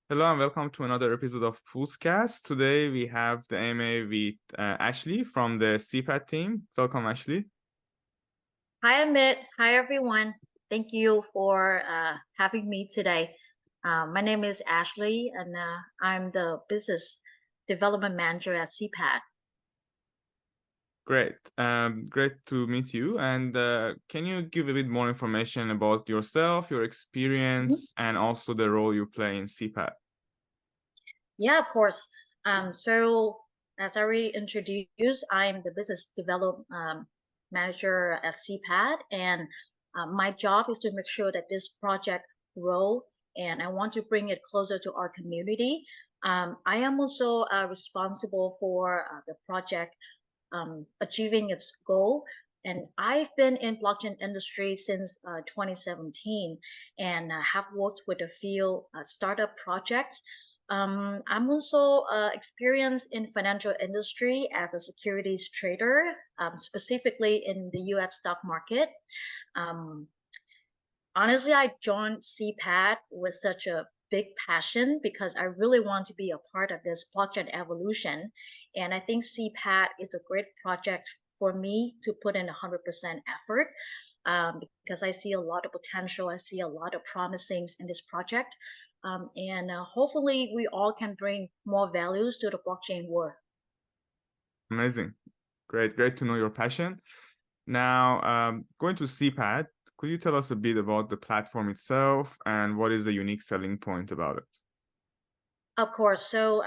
Hello and welcome to another episode of Poolzcast. Today we have the AMA with Ashley from the SeaPad team. Welcome, Ashley. Hi, Amit. Hi, everyone. Thank you for having me today. My name is Ashley, and I'm the Business Development Manager at SeaPad. Great. Great to meet you. And can you give a bit more information about yourself, your experience, and also the role you play in SeaPad? Yeah, of course. So as I already introduced, I'm the Business Development Manager at SeaPad, and my job is to make sure that this project grow, and I want to bring it closer to our community. I am also responsible for the project achieving its goal. And I've been in blockchain industry since 2017 and have worked with a few startup projects. I'm also experienced in financial industry as a securities trader, specifically in the U.S. stock market. Um, Honestly, I joined CPAD with such a big passion because I really want to be a part of this blockchain evolution. And I think CPAD is a great project for me to put in 100% effort because I see a lot of potential. I see a lot of promising in this project. And hopefully we all can bring more values to the blockchain world. Amazing. Great to know your passion. Now, going to SeaPad, could you tell us a bit about the platform itself and what is the unique selling point about it? Of course. So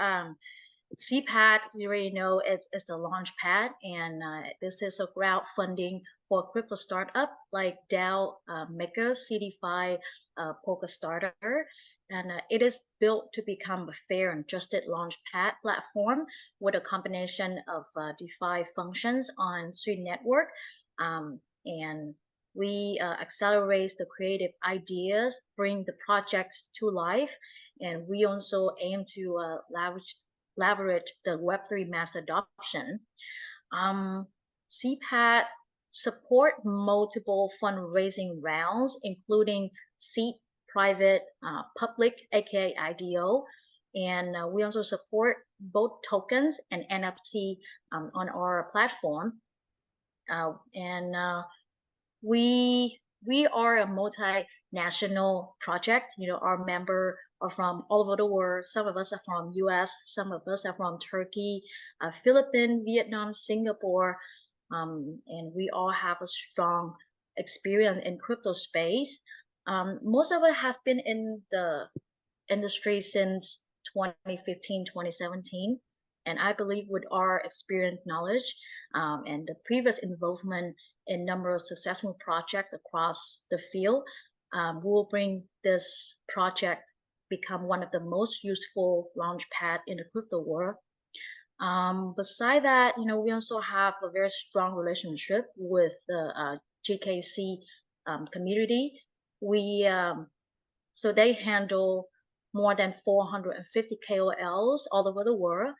CPAD, you already know it's the launchpad, and this is a crowdfunding for crypto startup like DAO Maker, CD5 Polka Starter, and it is built to become a fair and trusted launchpad platform with a combination of DeFi functions on Sui network, and we accelerate the creative ideas, bring the projects to life, and we also aim to leverage the Web3 mass adoption. CPAD support multiple fundraising rounds, including seed, private, public, aka IDO, and we also support both tokens and NFT on our platform. And we are a multinational project. You know, our member are from all over the world. Some of us are from US, some of us are from Turkey, Philippines, Vietnam, Singapore, and we all have a strong experience in crypto space. Most of it has been in the industry since 2015, 2017. And I believe with our experience, knowledge, and the previous involvement in number of successful projects across the field, we will bring this project become one of the most useful launchpad in the crypto world. Beside that, you know, we also have a very strong relationship with the GKC community. So they handle more than 450 KOLs all over the world.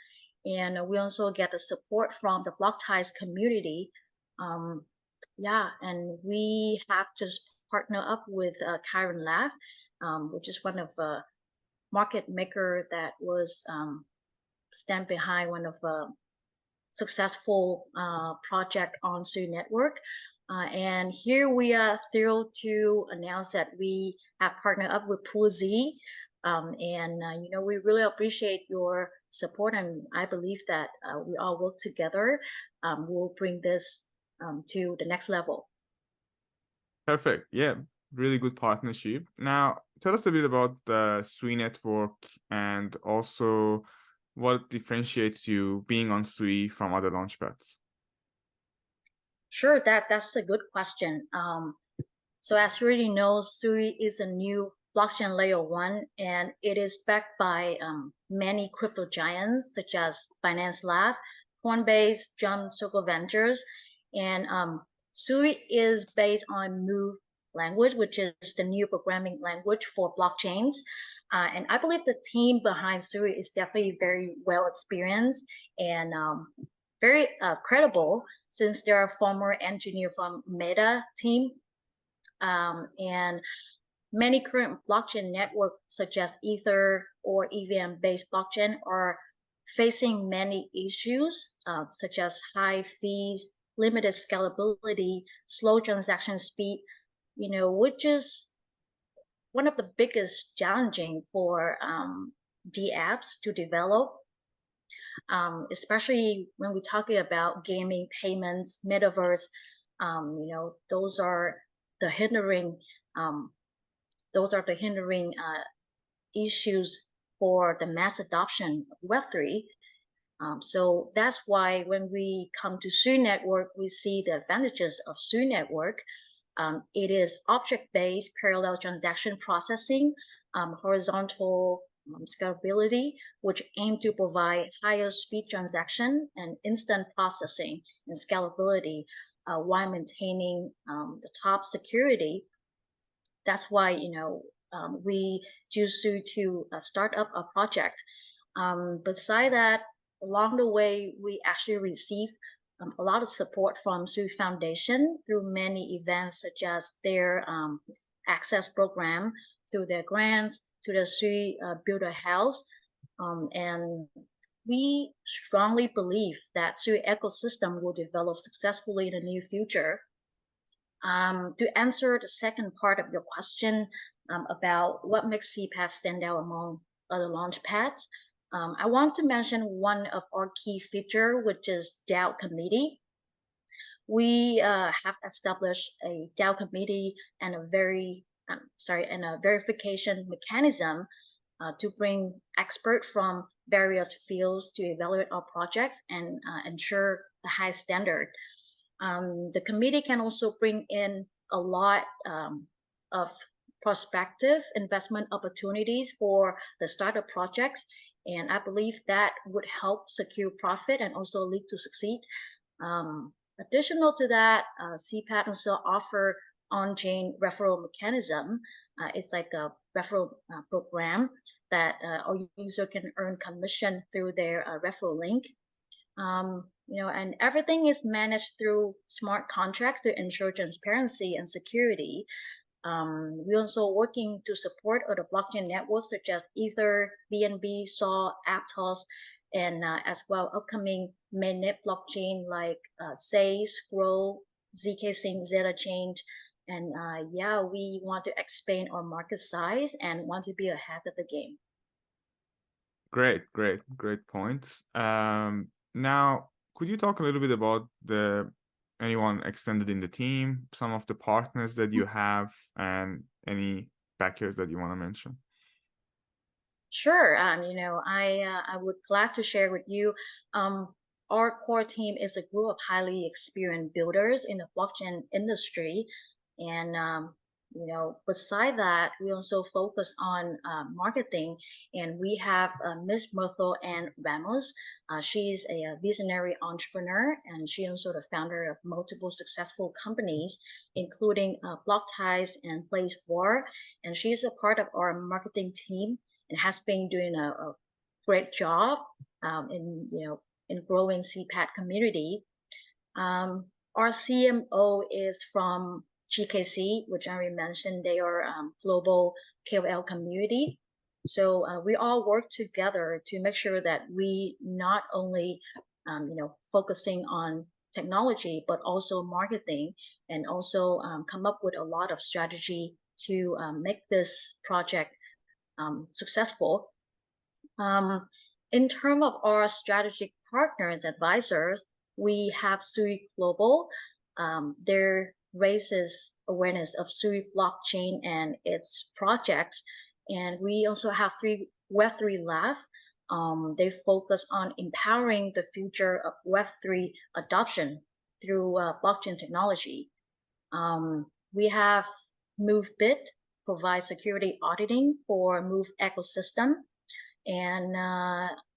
And we also get the support from the Block Ties community. And we have just partnered up with Kyron Lab, which is one of the market maker that was stand behind one of the successful project on Sui network. And here we are thrilled to announce that we have partnered up with Poolz. You know, we really appreciate your support, and I believe that we all work together. We'll bring this to the next level. Perfect. Yeah, really good partnership. Now, tell us a bit about the Sui network and also what differentiates you being on Sui from other launchpads. Sure, that's a good question. So as you already know, Sui is a new blockchain layer 1, and it is backed by many crypto giants such as Binance Lab, Coinbase, Jump, Circle Ventures, and Sui is based on Move language, which is the new programming language for blockchains. And I believe the team behind Sui is definitely very well experienced and very credible, since they are a former engineer from Meta team, and many current blockchain networks such as Ether or EVM-based blockchain are facing many issues, such as high fees, limited scalability, slow transaction speed, which is one of the biggest challenging for the apps to develop, especially when we're talking about gaming, payments, metaverse. Those are the hindering um, issues for the mass adoption of Web3. So that's why when we come to Sui Network, we see the advantages of Sui Network. It is object-based parallel transaction processing, horizontal scalability, which aim to provide higher speed transaction and instant processing and scalability while maintaining the top security. That's why we choose to start up a project. Beside that, along the way, we actually receive a lot of support from Sui Foundation through many events, such as their access program, through their grants, to the Sui Build a House. And we strongly believe that Sui ecosystem will develop successfully in the near future. To answer the second part of your question about what makes SeaPad stand out among other launchpads, I want to mention one of our key feature, which is DAO committee. We have established a DAO committee and a verification mechanism to bring experts from various fields to evaluate our projects and ensure a high standard. The committee can also bring in a lot of prospective investment opportunities for the startup projects, and I believe that would help secure profit and also lead to succeed. Additional to that, SeaPad also offer on-chain referral mechanism. It's like a referral program that our user can earn commission through their referral link. And everything is managed through smart contracts to ensure transparency and security. We're also working to support other blockchain networks such as Ether, BNB, SAW, Aptos, and as well upcoming mainnet blockchain like Say, Scroll, ZK Sync, Zeta Change. And yeah, we want to expand our market size and want to be ahead of the game. Great points. Now, could you talk a little bit about anyone extended in the team, some of the partners that you have, and any backers that you want to mention? Sure. I would glad to share with you. Our core team is a group of highly experienced builders in the blockchain industry, and beside that, we also focus on marketing, and we have Ms. Myrtle Ann Ramos. She's a visionary entrepreneur, and she also the founder of multiple successful companies, including BlockTies and Place4, and she's a part of our marketing team and has been doing a great job in growing SeaPad community. Our CMO is from GKC, which I already mentioned. They are global KOL community. So we all work together to make sure that we not only focusing on technology, but also marketing, and also come up with a lot of strategy to make this project successful. In terms of our strategic partners, advisors, we have Sui Global. There raises awareness of Sui blockchain and its projects. And we also have Web3 Lab. They focus on empowering the future of Web3 adoption through blockchain technology. We have MoveBit provides security auditing for Move ecosystem, and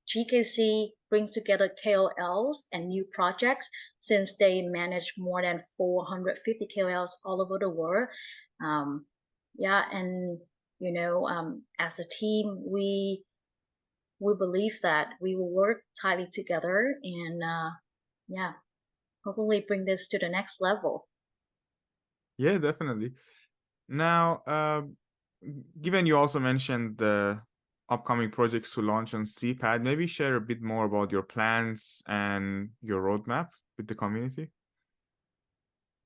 GKC brings together KOLs and new projects since they manage more than 450 KOLs all over the world. Yeah, and as a team, we believe that we will work tightly together and yeah, hopefully bring this to the next level. Yeah, definitely. Now, given you also mentioned the upcoming projects to launch on SeaPad, maybe share a bit more about your plans and your roadmap with the community.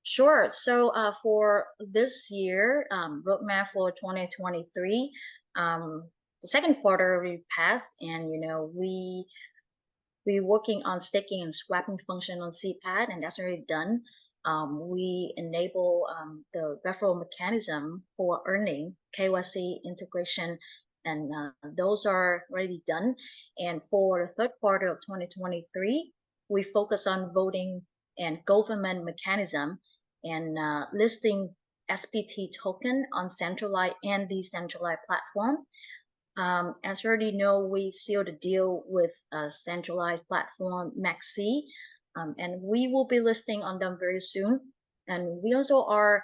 Sure. So for this year, roadmap for 2023, the second quarter we passed, and we're working on staking and swapping function on SeaPad, and that's already done. We enable the referral mechanism for earning KYC integration, and those are already done. And for the third quarter of 2023, we focus on voting and government mechanism and listing SPT token on centralized and decentralized platform. As you already know, we sealed a deal with a centralized platform, Maxi, and we will be listing on them very soon. And we also are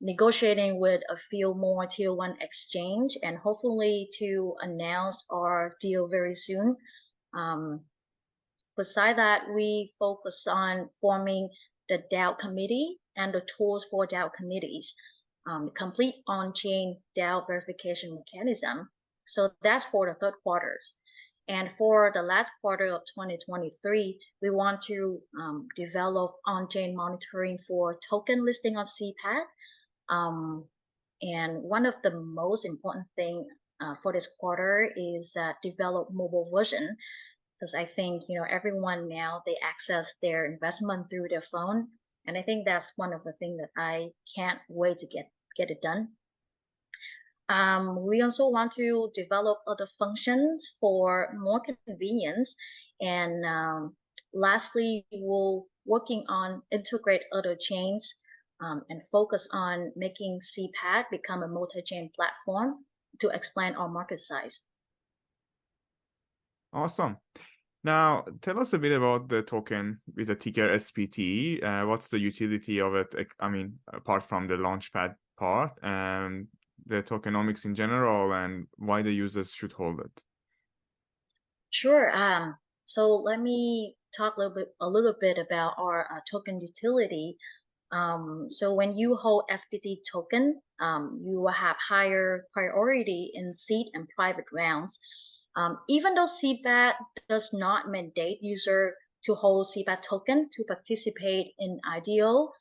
negotiating with a few more tier 1 exchange and hopefully to announce our deal very soon. Beside that, we focus on forming the DAO committee and the tools for DAO committees. Complete on-chain DAO verification mechanism. So that's for the third quarters. And for the last quarter of 2023, we want to develop on-chain monitoring for token listing on SeaPad. And one of the most important thing for this quarter is develop mobile version, because I think everyone now they access their investment through their phone, and I think that's one of the things that I can't wait to get it done. We also want to develop other functions for more convenience, and lastly, we're working on integrate other chains and focus on making SeaPad become a multi-chain platform to expand our market size. Awesome. Now, tell us a bit about the token with the ticker SPT. What's the utility of it? I mean, apart from the launchpad part, and the tokenomics in general, and why the users should hold it. Sure. So let me talk a little bit about our token utility. So when you hold SPT token, you will have higher priority in seed and private rounds. Even though SeaPad does not mandate user to hold SeaPad token to participate in IDO,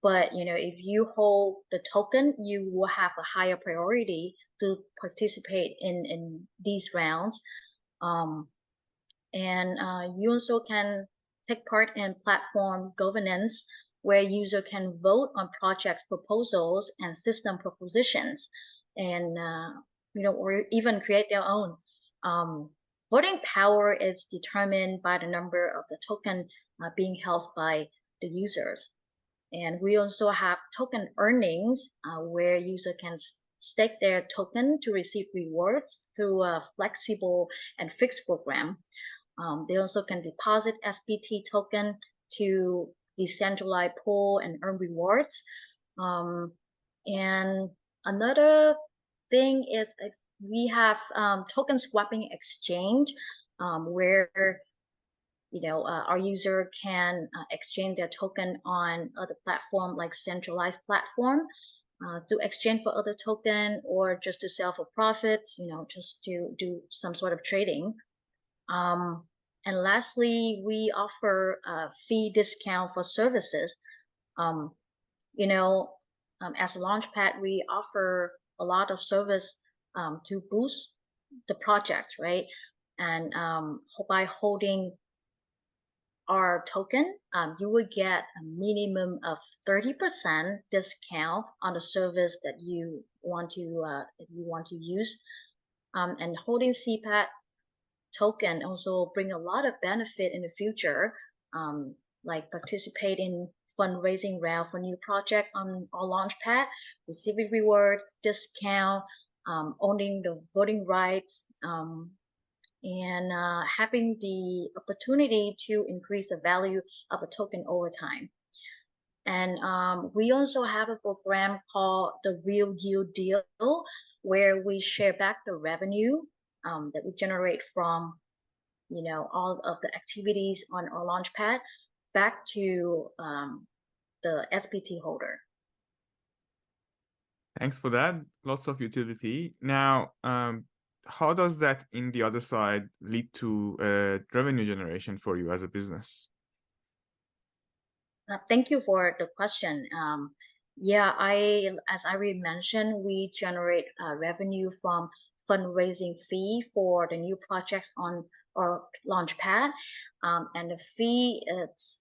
but if you hold the token, you will have a higher priority to participate in these rounds. And you also can take part in platform governance, where user can vote on projects proposals and system propositions, and or even create their own. Voting power is determined by the number of the token being held by the users. And we also have token earnings, where user can stake their token to receive rewards through a flexible and fixed program. They also can deposit SPT token to decentralized pool and earn rewards. And another thing is we have token swapping exchange, where our user can exchange their token on other platform like centralized platform to exchange for other token, or just to sell for profit, just to do some sort of trading. And lastly, we offer a fee discount for services. As a launchpad, we offer a lot of service to boost the project, right? And by holding our token, you will get a minimum of 30% discount on the service that you want to use. And holding SeaPad token also bring a lot of benefit in the future, like participate in fundraising round for new project on our launchpad, receiving rewards, discount, owning the voting rights, and having the opportunity to increase the value of a token over time. And we also have a program called the Real Yield Deal, where we share back the revenue that we generate from all of the activities on our launchpad back to the SPT holder. Thanks for that. Lots of utility. Now, how does that in the other side lead to revenue generation for you as a business? Thank you for the question. Yeah, as I already mentioned, we generate revenue from fundraising fee for the new projects on our launchpad, and the fee is,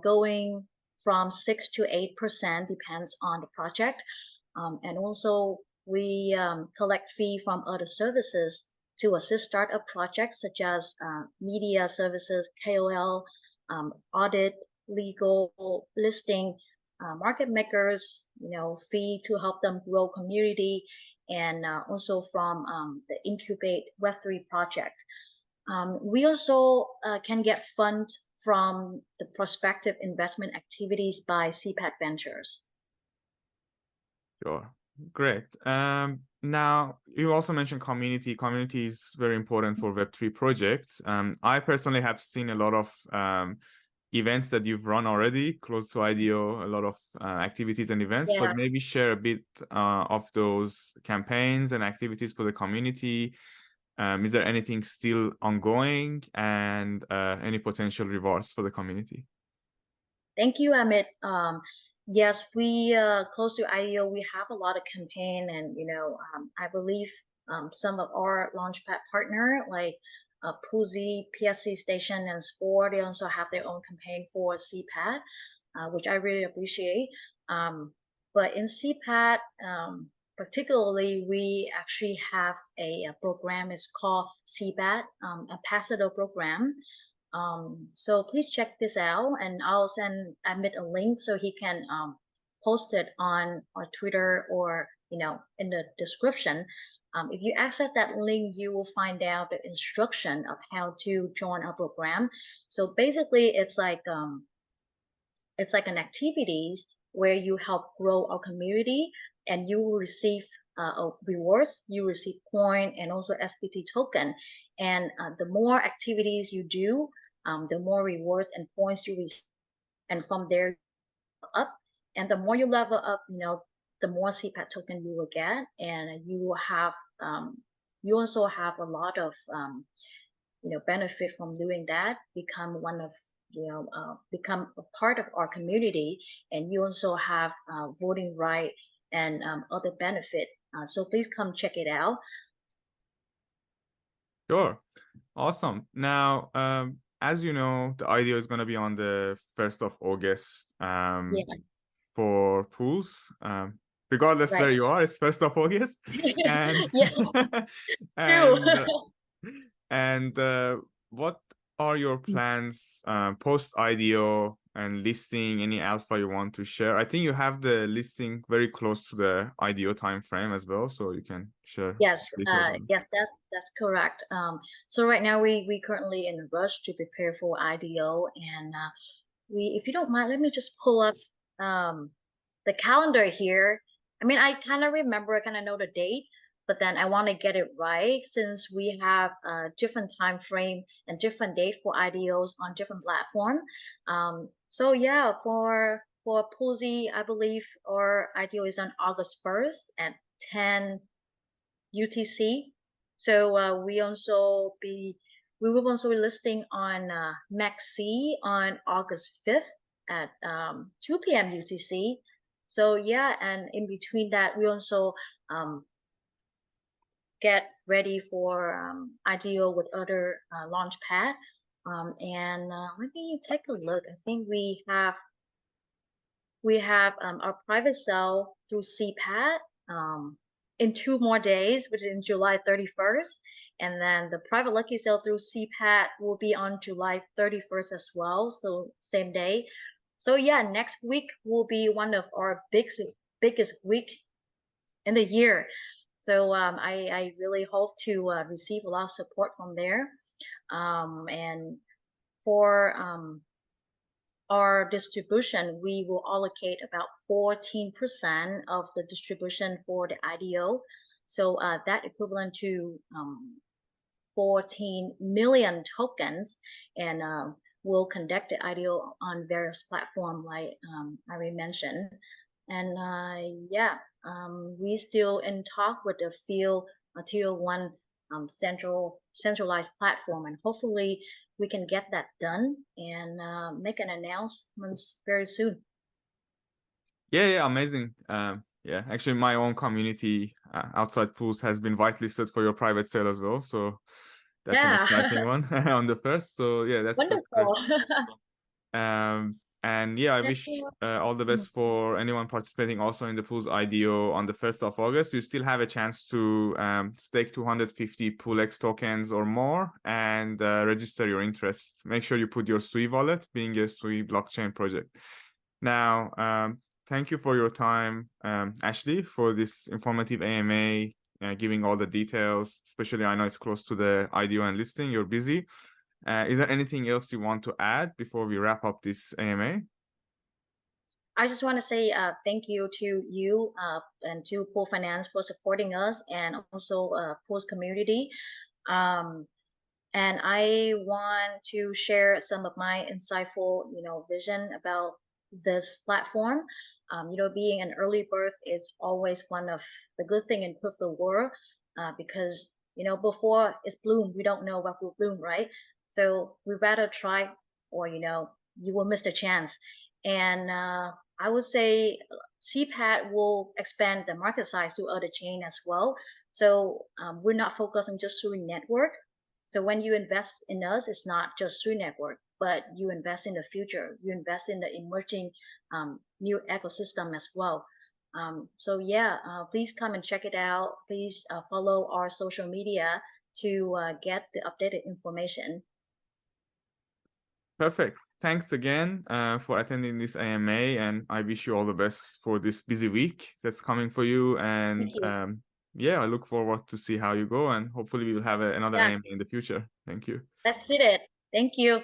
going from 6 to 8%, depends on the project, and also we collect fee from other services to assist startup projects such as media services, KOL, audit, legal, listing, market makers, fee to help them grow community, and also from the Incubate Web3 project. We also can get fund from the prospective investment activities by SeaPad Ventures. Sure. Great. Now, you also mentioned community. Community is very important for Web3 projects. I personally have seen a lot of events that you've run already close to IDO, a lot of activities and events, Yeah. but maybe share a bit of those campaigns and activities for the community. Is there anything still ongoing, and any potential rewards for the community? Thank you, Amit. Yes, we close to IDO, we have a lot of campaign, and I believe some of our launchpad partner like Poolz, PSC Station, and Sport, they also have their own campaign for SeaPad, which I really appreciate. But in SeaPad, particularly, we actually have a program. It's called SeaPad Ambassador Program. So please check this out, and I'll send Amit a link so he can post it on our Twitter or in the description. If you access that link, you will find out the instruction of how to join our program. So basically, it's like an activities where you help grow our community, and you will receive rewards. You receive point and also SPT token, and the more activities you do, the more rewards and points you receive, and from there up. And the more you level up, the more SeaPad token you will get, and you will have you also have a lot of benefit from doing that. Become one of become a part of our community, and you also have voting right and other benefit. So please come check it out. Sure. Awesome. Now, as you know, the IDO is going to be on the 1st of August for Poolz. Regardless Right. where you are, it's 1st of August. And Yeah. and what are your plans post IDO and listing? Any alpha you want to share? I think you have the listing very close to the IDO time frame as well, so you can share. Yes, yes, that's correct. So right now we currently in a rush to prepare for IDO, and if you don't mind, let me just pull up the calendar here. I mean, I kind of remember, I kind of know the date, but then I want to get it right since we have a different time frame and different date for IDOs on different platform. So yeah, for Poolz, I believe our IDO is on August 1st at 10 UTC. So we will also be listing on MaxC on August 5th at 2 p.m. UTC. So yeah, and in between that, we also get ready for IDO with other launchpad. And let me take a look. I think we have our private sale through SeaPad in 2 more days, which is in July 31st. And then the private lucky sale through SeaPad will be on July 31st as well, so same day. So yeah, next week will be one of our biggest week in the year. So I really hope to receive a lot of support from there. And for our distribution, we will allocate about 14% of the distribution for the IDO. So that equivalent to 14 million tokens, and we'll conduct the IDO on various platforms like I already mentioned. And yeah, we still in talk with the field tier one centralized platform, and hopefully we can get that done and make an announcement very soon. Yeah, amazing. Yeah, actually, my own community outside pools has been whitelisted for your private sale as well. So that's an Yeah, exciting one on the first. So yeah, that's great. wonderful. And yeah, I Yeah. wish all the Mm. best for anyone participating also in the Poolz IDO on the 1st of August. You still have a chance to stake 250 PoolX tokens or more and register your interest. Make sure you put your Sui wallet, being a Sui blockchain project. Now, thank you for your time, Ashley, for this informative AMA, giving all the details, especially I know it's close to the IDO and listing, you're busy. Is there anything else you want to add before we wrap up this AMA? I just want to say thank you to you and to Pool Finance for supporting us, and also Pool's community. Um, and I want to share some of my insightful, vision about this platform. Being an early bird is always one of the good thing in crypto world, because before it's bloom, we don't know what will bloom, right? So we rather try, or you will miss the chance. And I would say CPAD will expand the market size to other chain as well. So we're not focused on just Sui network. So when you invest in us, it's not just Sui network, but you invest in the future. You invest in the emerging new ecosystem as well. So yeah, please come and check it out. Please follow our social media to get the updated information. Perfect. Thanks again for attending this AMA, and I wish you all the best for this busy week that's coming for you. Thank And you. yeah, I look forward to see how you go, and hopefully we will have another Yeah, AMA in the future. Thank you. let's hit it. Thank you.